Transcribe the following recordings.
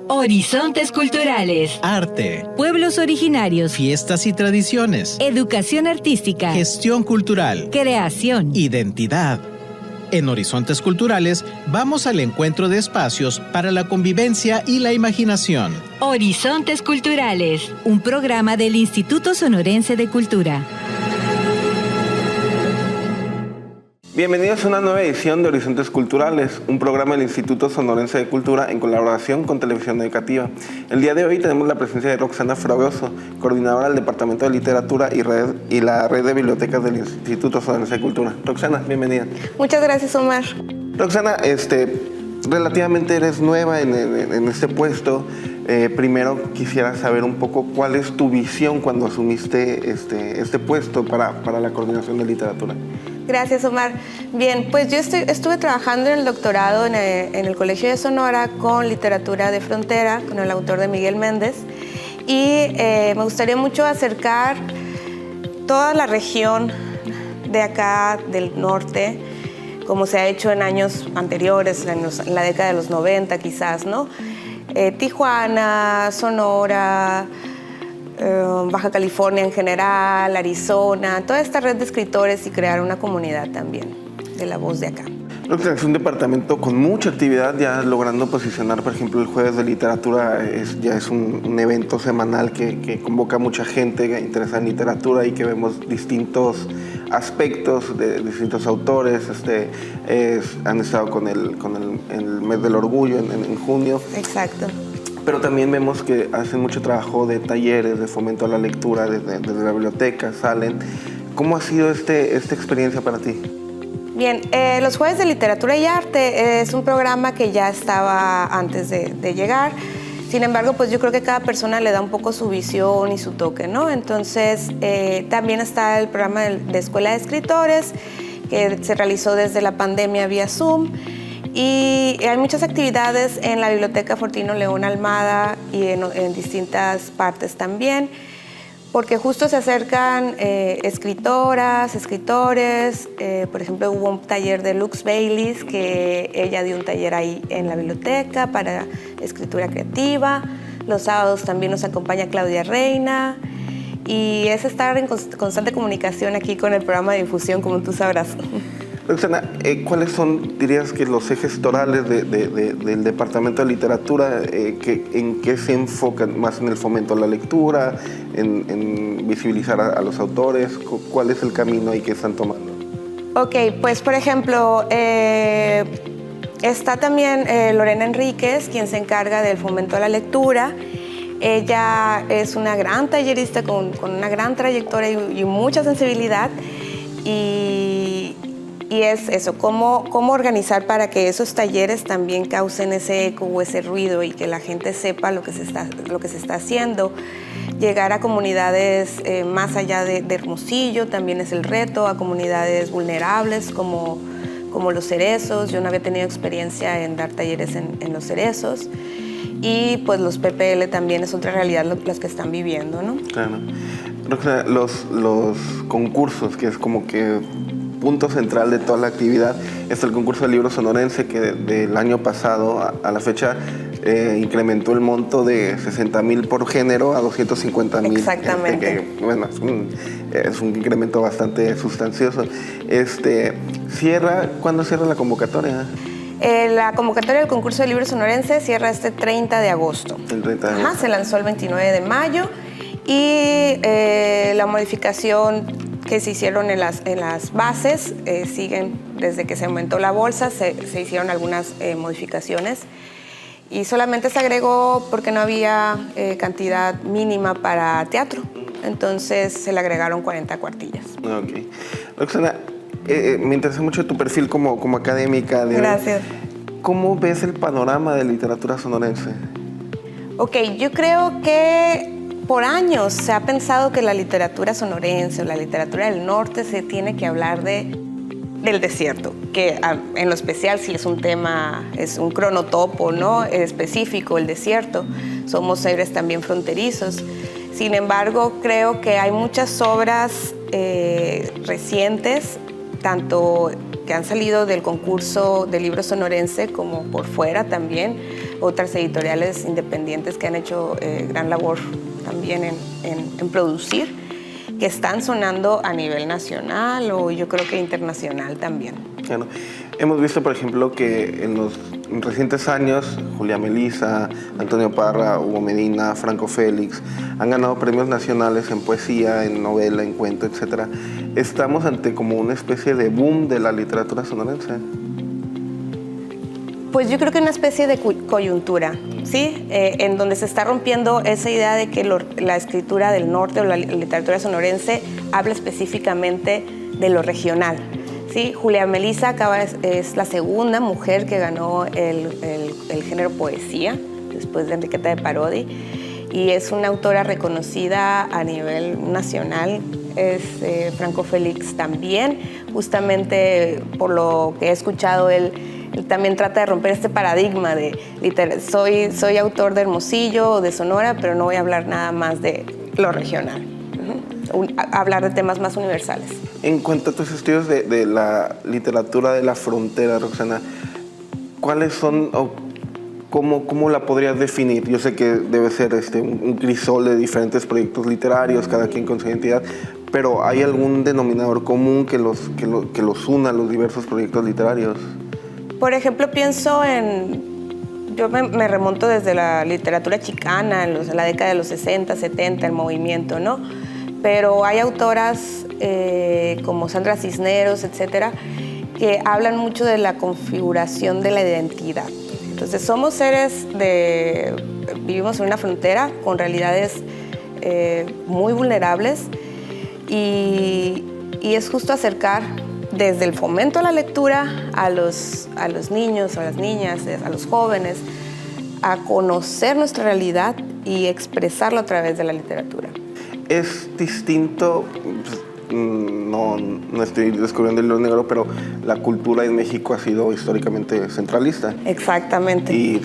Horizontes culturales. Arte. Pueblos originarios. Fiestas y tradiciones. Educación artística. Gestión cultural. Creación. Identidad. En Horizontes Culturales vamos al encuentro de espacios para la convivencia y la imaginación. Horizontes culturales. Un programa del Instituto Sonorense de Cultura. Bienvenidos a una nueva edición de Horizontes Culturales, un programa del Instituto Sonorense de Cultura en colaboración con Televisión Educativa. El día de hoy tenemos la presencia de Roxana Fragoso, coordinadora del Departamento de Literatura y la Red de Bibliotecas del Instituto Sonorense de Cultura. Roxana, bienvenida. Muchas gracias, Omar. Roxana, relativamente eres nueva en este puesto. Primero quisiera saber un poco cuál es tu visión cuando asumiste este puesto para la coordinación de literatura. Gracias, Omar. Bien, pues yo estuve trabajando en el doctorado en el Colegio de Sonora con literatura de frontera, con el autor de Miguel Méndez, y me gustaría mucho acercar toda la región de acá, del norte, como se ha hecho en años anteriores, en la década de los 90 quizás, ¿no? Tijuana, Sonora, Baja California en general, Arizona, toda esta red de escritores y crear una comunidad también de la voz de acá. Es un departamento con mucha actividad, ya logrando posicionar, por ejemplo, el Jueves de Literatura ya es un evento semanal que convoca a mucha gente interesada en literatura y que vemos distintos aspectos de distintos autores. Han estado con el mes del orgullo en junio. Exacto. Pero también vemos que hacen mucho trabajo de talleres, de fomento a la lectura, desde la biblioteca, salen. ¿Cómo ha sido esta experiencia para ti? Bien, los Jueves de Literatura y Arte es un programa que ya estaba antes de llegar. Sin embargo, pues yo creo que cada persona le da un poco su visión y su toque, ¿no? Entonces, también está el programa de Escuela de Escritores, que se realizó desde la pandemia vía Zoom. Y hay muchas actividades en la Biblioteca Fortino León Almada y en distintas partes también, porque justo se acercan escritoras, escritores. Por ejemplo, hubo un taller de Lux Baylis, que ella dio un taller ahí en la biblioteca para escritura creativa. Los sábados también nos acompaña Claudia Reina. Y es estar en constante comunicación aquí con el programa de difusión, como tú sabrás. Roxana, ¿cuáles son, dirías, que los ejes torales del Departamento de Literatura? ¿En qué se enfocan? ¿Más en el fomento a la lectura? ¿En visibilizar a los autores? ¿Cuál es el camino ahí que están tomando? Ok, pues por ejemplo, está también Lorena Enríquez, quien se encarga del fomento a la lectura. Ella es una gran tallerista con una gran trayectoria y mucha sensibilidad. Y es eso, cómo organizar para que esos talleres también causen ese eco o ese ruido y que la gente sepa lo que se está haciendo. Llegar a comunidades más allá de Hermosillo también es el reto, a comunidades vulnerables como los cerezos. Yo no había tenido experiencia en dar talleres en los cerezos. Y pues los PPL también es otra realidad los que están viviendo, ¿no? Claro. Roxana, los concursos, que es como que punto central de toda la actividad, es el concurso de libro sonorense, que del año pasado a la fecha incrementó el monto de 60,000 por género a 250,000. Exactamente. Bueno, es un incremento bastante sustancioso. ¿Cuándo cierra la convocatoria? La convocatoria del concurso de libro sonorense cierra este 30 de agosto. El 30 de agosto. Ajá, se lanzó el 29 de mayo y la modificación que se hicieron en las bases siguen desde que se aumentó la bolsa. Se hicieron algunas modificaciones y solamente se agregó porque no había cantidad mínima para teatro. Entonces se le agregaron 40 cuartillas. Ok. Roxana, me interesa mucho tu perfil como académica. Gracias. ¿Cómo ves el panorama de literatura sonorense? Ok, yo creo que por años se ha pensado que la literatura sonorense o la literatura del norte se tiene que hablar del desierto, que en lo especial sí es un tema, es un cronotopo, ¿no? Específico, el desierto. Somos seres también fronterizos. Sin embargo, creo que hay muchas obras recientes, tanto que han salido del concurso de libro sonorense, como por fuera también, otras editoriales independientes que han hecho gran labor también en producir, que están sonando a nivel nacional o yo creo que internacional también. Claro. Hemos visto, por ejemplo, que en los recientes años, Julia Melissa, Antonio Parra, Hugo Medina, Franco Félix, han ganado premios nacionales en poesía, en novela, en cuento, etc. ¿Estamos ante como una especie de boom de la literatura sonorense? Pues yo creo que una especie de coyuntura, ¿sí? En donde se está rompiendo esa idea de que la escritura del norte o la literatura sonorense habla específicamente de lo regional, ¿sí? Julia Melissa es la segunda mujer que ganó el género poesía, después de Enriqueta de Parodi, y es una autora reconocida a nivel nacional. Es Franco Félix también, justamente por lo que he escuchado, él también trata de romper este paradigma de soy autor de Hermosillo o de Sonora, pero no voy a hablar nada más de lo regional. Hablar de temas más universales. En cuanto a tus estudios de la literatura de la frontera, Roxana, ¿cuáles son o cómo la podrías definir? Yo sé que debe ser un crisol de diferentes proyectos literarios, cada quien con su identidad, pero ¿hay algún denominador común que los una a los diversos proyectos literarios? Por ejemplo, pienso yo me remonto desde la literatura chicana, en la década de los 60, 70, el movimiento, ¿no? Pero hay autoras como Sandra Cisneros, etcétera, que hablan mucho de la configuración de la identidad. Entonces, somos seres vivimos en una frontera con realidades muy vulnerables y es justo acercar desde el fomento a la lectura a los niños, a las niñas, a los jóvenes, a conocer nuestra realidad y expresarlo a través de la literatura. Es distinto, no estoy descubriendo el hilo negro, pero la cultura en México ha sido históricamente centralista. Exactamente. Y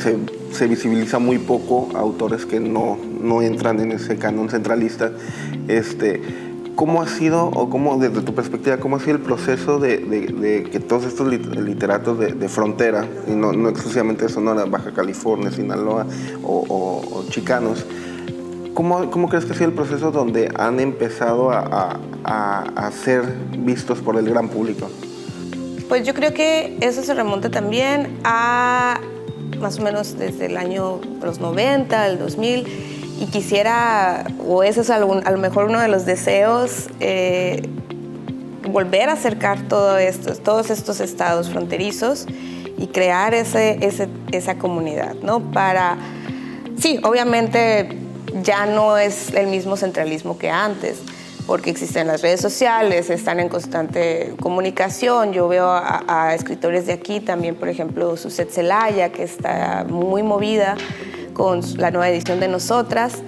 se visibiliza muy poco a autores que no entran en ese canon centralista. ¿Cómo ha sido, o cómo, desde tu perspectiva, cómo ha sido el proceso de que todos estos literatos de frontera, y no exclusivamente de Sonora, Baja California, Sinaloa o chicanos, ¿cómo crees que ha sido el proceso donde han empezado a ser vistos por el gran público? Pues yo creo que eso se remonta también a más o menos desde el año los 90, el 2000, y quisiera, o ese es a lo mejor uno de los deseos, volver a acercar todos estos estados fronterizos y crear esa comunidad, ¿no? Sí, obviamente ya no es el mismo centralismo que antes, porque existen las redes sociales, están en constante comunicación. Yo veo a escritores de aquí también, por ejemplo, Suset Zelaya, que está muy movida con la nueva edición de Nosotras.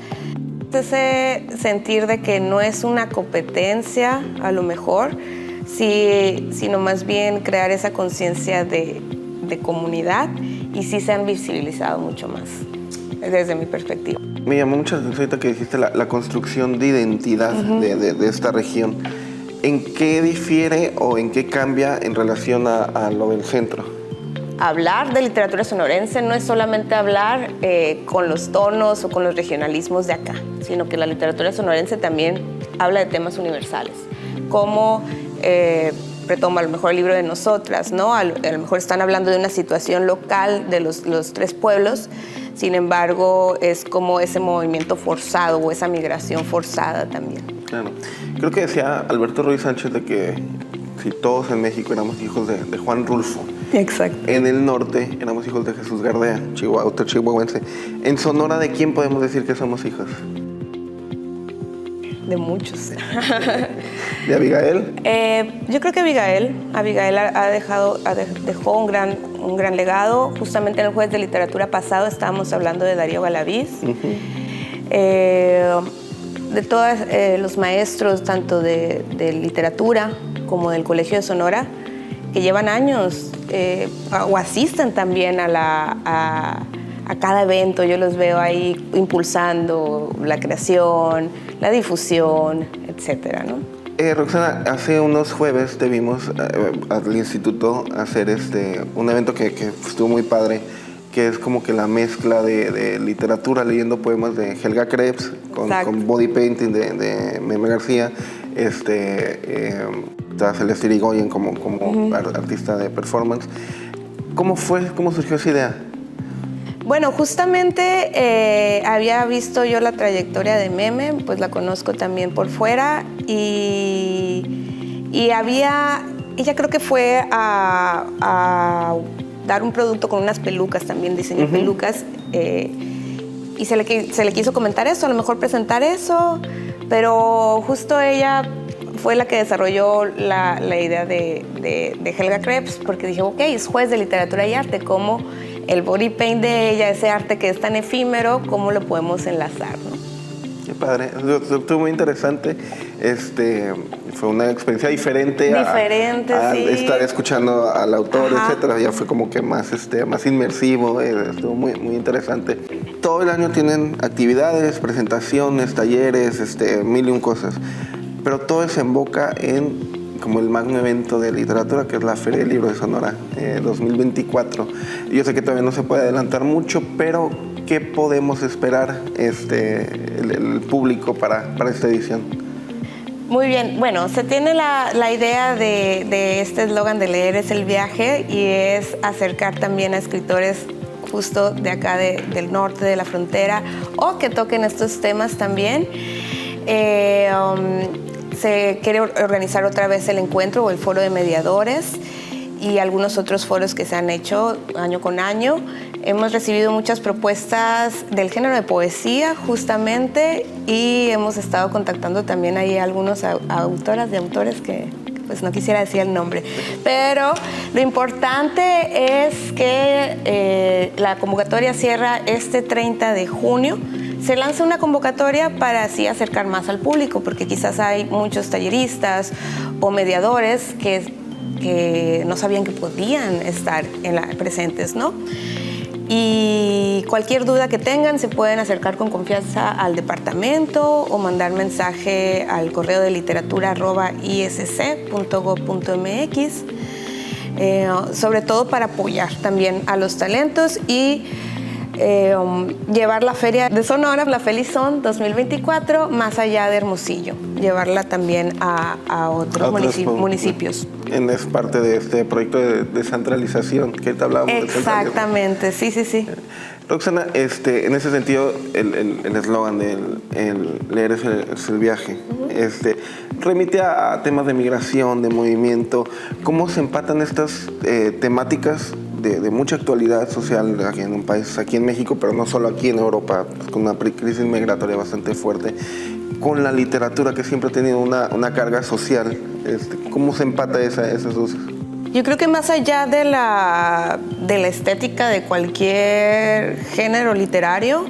Ese sentir de que no es una competencia, a lo mejor, sino más bien crear esa conciencia de comunidad, y sí se han visibilizado mucho más, desde mi perspectiva. Me llamó mucho la atención ahorita que dijiste la construcción de identidad de esta región. ¿En qué difiere o en qué cambia en relación a lo del centro? Hablar de literatura sonorense no es solamente hablar con los tonos o con los regionalismos de acá, sino que la literatura sonorense también habla de temas universales, como retoma a lo mejor el libro de Nosotras, ¿no? A lo mejor están hablando de una situación local de los tres pueblos. Sin embargo, es como ese movimiento forzado o esa migración forzada también. Claro. Creo que decía Alberto Ruiz Sánchez de que si todos en México éramos hijos de Juan Rulfo, exacto, en el norte éramos hijos de Jesús Gardea, autor chihuahuense. En Sonora, ¿de quién podemos decir que somos hijos? De muchos. ¿De Abigail? Yo creo que Abigail dejó un gran legado. Justamente en el Jueves de Literatura pasado estábamos hablando de Darío Galaviz. De todos los maestros, tanto de literatura como del Colegio de Sonora, que llevan años o asisten también a cada evento. Yo los veo ahí impulsando la creación, la difusión, etcétera, ¿no? Roxana, hace unos jueves te vimos al instituto hacer un evento que estuvo muy padre, que es como que la mezcla de literatura, leyendo poemas de Helga Krebs con body painting de Meme García, está Celeste Irigoyen como artista de performance. ¿Cómo surgió esa idea? Bueno, justamente había visto yo la trayectoria de Meme, pues la conozco también por fuera y ella creo que fue a dar un producto con unas pelucas, también diseñó pelucas y se le quiso comentar eso, a lo mejor presentar eso, pero justo ella fue la que desarrolló la idea de Helga Krebs, porque dije, ok, es juez de literatura y arte, ¿cómo el body paint de ella, ese arte que es tan efímero, cómo lo podemos enlazar, ¿no? Qué padre, estuvo muy interesante. Fue una experiencia diferente a sí. Estar escuchando al autor, etcétera. Ya fue como que más inmersivo, estuvo muy, muy interesante. Todo el año tienen actividades, presentaciones, talleres, mil y un cosas. Pero todo desemboca en como el magno evento de literatura, que es la Feria del Libro de Sonora 2024. Yo sé que todavía no se puede adelantar mucho, pero ¿qué podemos esperar el público para esta edición? Muy bien, bueno, se tiene la idea de este eslogan de leer es el viaje y es acercar también a escritores justo de acá del norte de la frontera o que toquen estos temas también. Se quiere organizar otra vez el encuentro o el foro de mediadores y algunos otros foros que se han hecho año con año. Hemos recibido muchas propuestas del género de poesía justamente y hemos estado contactando también ahí a algunos autoras de autores que pues no quisiera decir el nombre. Pero lo importante es que la convocatoria cierra este 30 de junio. Se lanza una convocatoria para así acercar más al público, porque quizás hay muchos talleristas o mediadores que no sabían que podían estar presentes, ¿no? Y cualquier duda que tengan se pueden acercar con confianza al departamento o mandar mensaje al correo de literatura@isc.gov.mx, sobre todo para apoyar también a los talentos y llevar la Feria de Sonora, la Felizón 2024, más allá de Hermosillo, llevarla también a otros municipios. Es parte de este proyecto de descentralización que te hablábamos. Exactamente, sí. Roxana, en ese sentido, el eslogan de leer es el viaje, remite a temas de migración, de movimiento. ¿Cómo se empatan estas temáticas de mucha actualidad social aquí en un país, aquí en México, pero no solo aquí en Europa, pues, con una crisis migratoria bastante fuerte, con la literatura que siempre ha tenido una carga social? ¿Cómo se empata esas dos? Yo creo que más allá de la estética de cualquier género literario,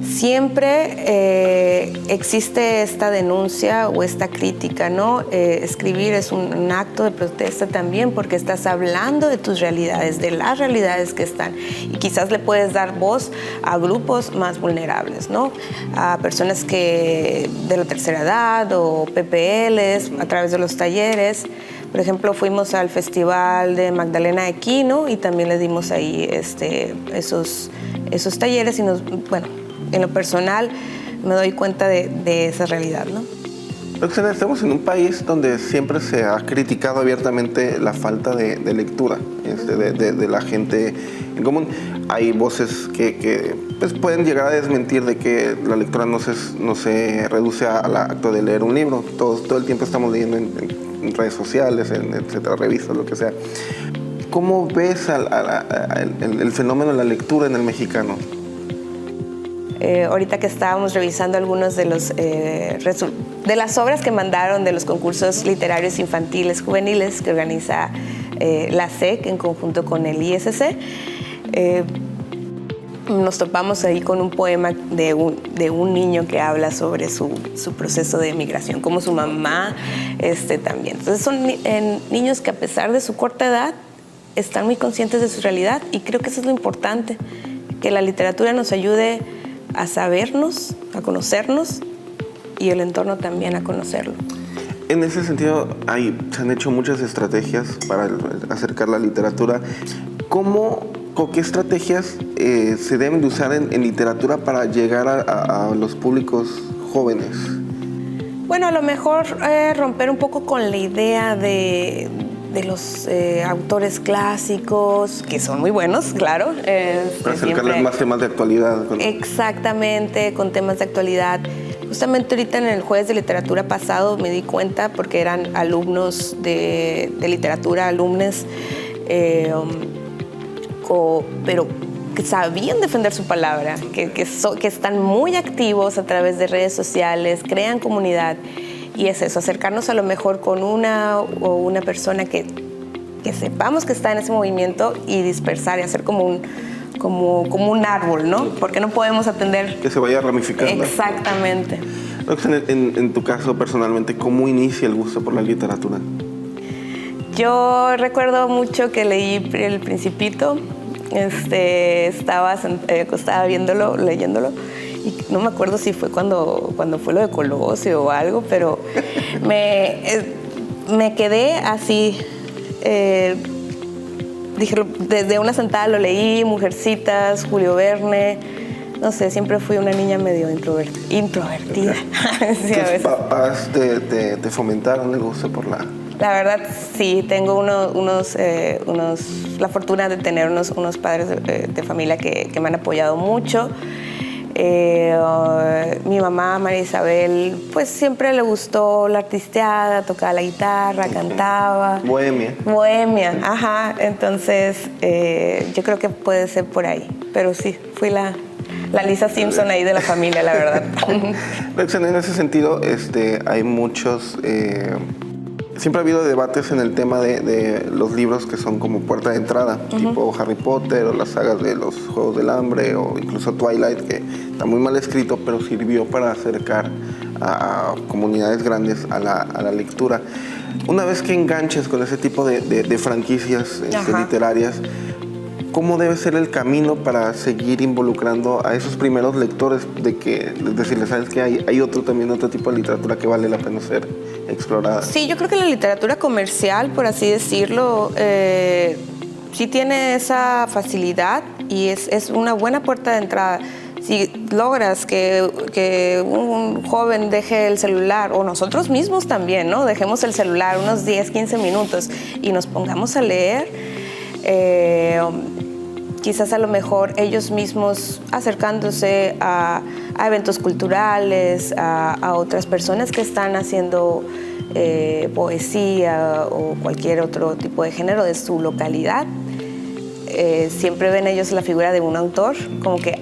siempre existe esta denuncia o esta crítica, ¿no? Escribir es un acto de protesta también porque estás hablando de tus realidades, de las realidades que están y quizás le puedes dar voz a grupos más vulnerables, ¿no? A personas de la tercera edad o PPLs a través de los talleres. Por ejemplo, fuimos al Festival de Magdalena Aquino y también le dimos ahí esos talleres y en lo personal me doy cuenta de esa realidad, ¿no? Roxana, estamos en un país donde siempre se ha criticado abiertamente la falta de lectura de la gente en común. Hay voces que pues, pueden llegar a desmentir de que la lectura no se reduce al acto de leer un libro. Todo el tiempo estamos leyendo en redes sociales, etcétera, revistas, lo que sea. ¿Cómo ves el fenómeno de la lectura en el mexicano? Ahorita que estábamos revisando algunos de las obras que mandaron de los concursos literarios infantiles juveniles que organiza la SEC en conjunto con el ISC, nos topamos ahí con un poema de un niño que habla sobre su proceso de migración, como su mamá también. Entonces son niños que a pesar de su corta edad están muy conscientes de su realidad y creo que eso es lo importante, que la literatura nos ayude a sabernos, a conocernos y el entorno también a conocerlo. En ese sentido, se han hecho muchas estrategias para acercar la literatura. ¿Qué estrategias se deben de usar en literatura para llegar a los públicos jóvenes? Bueno, a lo mejor romper un poco con la idea de los autores clásicos, que son muy buenos, claro. Para acercarles más temas de actualidad. Exactamente, con temas de actualidad. Justamente ahorita en el jueves de literatura pasado me di cuenta, porque eran alumnos de literatura, alumnos, pero que sabían defender su palabra, que están muy activos a través de redes sociales, crean comunidad. Y es eso, acercarnos a lo mejor con una persona que sepamos que está en ese movimiento y dispersar y hacer como un árbol, ¿no? Porque no podemos atender... Que se vaya ramificando. Exactamente. En tu caso, personalmente, ¿cómo inicia el gusto por la literatura? Yo recuerdo mucho que leí El Principito. Estaba acostada leyéndolo. Y no me acuerdo si fue cuando fue lo de Colosio o algo, pero me quedé así. Dije, desde una sentada lo leí, Mujercitas, Julio Verne. No sé, siempre fui una niña medio introvertida. Sí, ¿Tus papás te fomentaron el gusto por la...? La verdad, sí, tengo la fortuna de tener unos padres de familia que me han apoyado mucho. Mi mamá, María Isabel, pues siempre le gustó la artisteada, tocaba la guitarra, cantaba. Bohemia, ajá. Entonces, yo creo que puede ser por ahí. Pero sí, fui la Lisa Simpson ahí de la familia, la verdad. Roxana, en ese sentido, hay muchos... Siempre ha habido debates en el tema de los libros que son como puerta de entrada, tipo Harry Potter o las sagas de los Juegos del Hambre o incluso Twilight, que está muy mal escrito, pero sirvió para acercar a comunidades grandes a la lectura. Una vez que enganches con ese tipo de franquicias literarias, ¿cómo debe ser el camino para seguir involucrando a esos primeros lectores decirles, sabes que hay otro tipo de literatura que vale la pena ser explorada? Sí, yo creo que la literatura comercial, por así decirlo, sí tiene esa facilidad y es una buena puerta de entrada. Si logras que un joven deje el celular, o nosotros mismos también, ¿no? Dejemos el celular unos 10, 15 minutos y nos pongamos a leer, quizás a lo mejor ellos mismos acercándose a eventos culturales, a otras personas que están haciendo poesía o cualquier otro tipo de género de su localidad. Siempre ven ellos la figura de un autor, como que,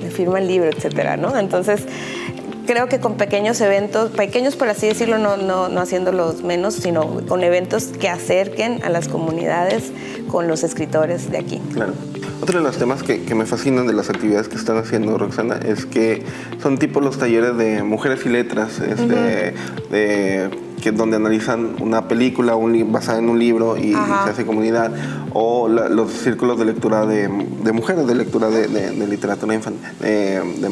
me firma el libro, etcétera, ¿no? Entonces, creo que con pequeños eventos, pequeños por así decirlo, no haciéndolos menos, sino con eventos que acerquen a las comunidades con los escritores de aquí. Claro. Otro de los temas que me fascinan de las actividades que están haciendo, Roxana, es que son tipo los talleres de mujeres y letras, donde analizan una película basada en un libro y se hace comunidad, o los círculos de lectura de mujeres, de lectura de literatura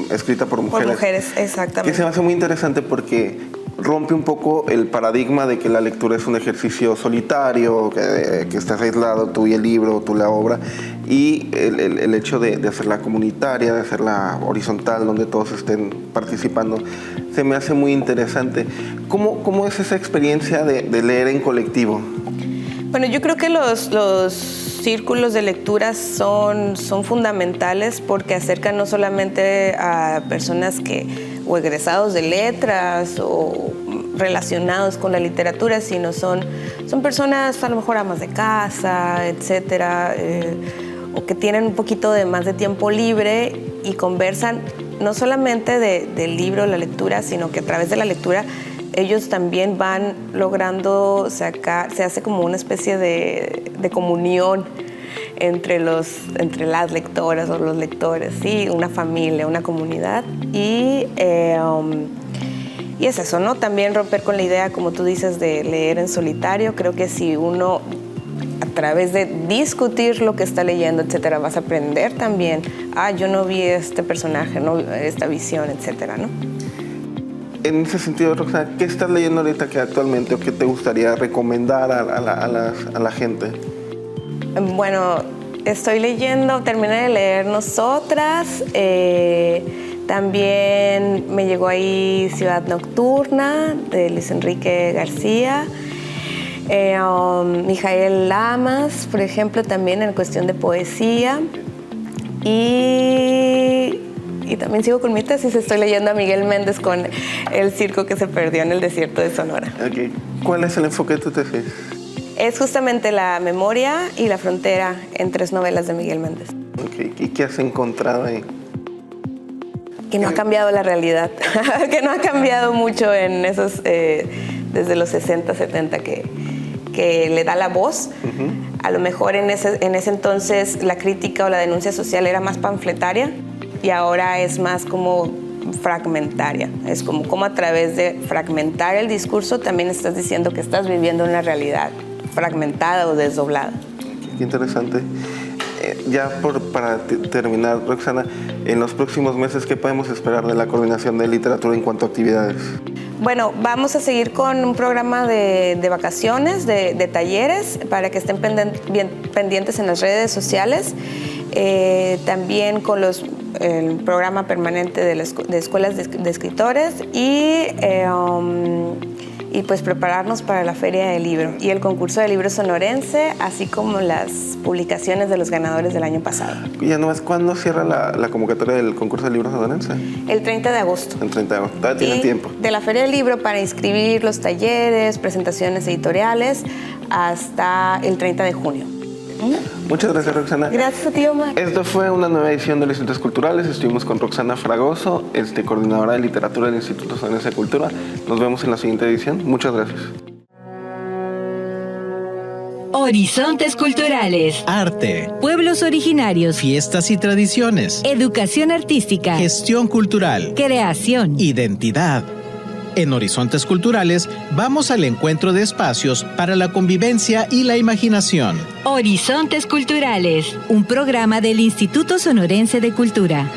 escrita por mujeres. Por mujeres, exactamente. Que se me hace muy interesante porque rompe un poco el paradigma de que la lectura es un ejercicio solitario, que estás aislado, tú y el libro, tú la obra, y el hecho de hacerla comunitaria, de hacerla horizontal, donde todos estén participando, se me hace muy interesante. ¿Cómo es esa experiencia de leer en colectivo? Bueno, yo creo que los círculos de lectura son fundamentales porque acercan no solamente a personas o egresados de letras o relacionados con la literatura, sino son personas a lo mejor amas de casa, etcétera, o que tienen un poquito más de tiempo libre y conversan no solamente del libro, la lectura, sino que a través de la lectura ellos también van logrando se hace como una especie de comunión entre las lectoras o los lectores, ¿sí? Una familia, una comunidad. Y es eso, ¿no? También romper con la idea, como tú dices, de leer en solitario. Creo que si uno, a través de discutir lo que está leyendo, etcétera, vas a aprender también, yo no vi este personaje, no esta visión, etcétera, ¿no? En ese sentido, Roxana, ¿qué estás leyendo ahorita que actualmente o qué te gustaría recomendar a la gente? Bueno, estoy leyendo, terminé de leer Nosotras, también me llegó ahí Ciudad Nocturna de Luis Enrique García, Mijael Lamas, por ejemplo, también en cuestión de poesía, y también sigo con mi tesis, estoy leyendo a Miguel Méndez con El circo que se perdió en el desierto de Sonora. Okay. ¿Cuál es el enfoque de tu tesis? Es justamente la memoria y la frontera en 3 novelas de Miguel Méndez. Okay. ¿Y qué has encontrado ahí? Que no ha cambiado la realidad, que no ha cambiado mucho en esos, desde los 60, 70 que le da la voz. Uh-huh. A lo mejor en ese entonces la crítica o la denuncia social era más panfletaria y ahora es más como fragmentaria. Es como a través de fragmentar el discurso también estás diciendo que estás viviendo una realidad fragmentada o desdoblada. Qué interesante. Para terminar, Roxana, en los próximos meses, ¿qué podemos esperar de la Coordinación de Literatura en cuanto a actividades? Bueno, vamos a seguir con un programa de vacaciones, de talleres, para que estén bien pendientes en las redes sociales. También con el programa permanente de escuelas de escritores y pues prepararnos para la Feria del Libro y el concurso de libro sonorense, así como las publicaciones de los ganadores del año pasado. Ya no es, ¿cuándo cierra la convocatoria del concurso de libro sonorense? El 30 de agosto. El 30 de agosto, todavía tiene tiempo. De la Feria del Libro para inscribir los talleres, presentaciones editoriales, hasta el 30 de junio. Muchas gracias, Roxana. Gracias a ti, Omar. Esto fue una nueva edición de los Institutos Culturales. Estuvimos con Roxana Fragoso, coordinadora de literatura del Instituto Sonorense de Cultura. Nos vemos en la siguiente edición. Muchas gracias. Horizontes culturales. Arte. Pueblos originarios. Fiestas y tradiciones. Educación artística. Gestión cultural. Creación. Identidad. En Horizontes Culturales vamos al encuentro de espacios para la convivencia y la imaginación. Horizontes culturales, un programa del Instituto Sonorense de Cultura.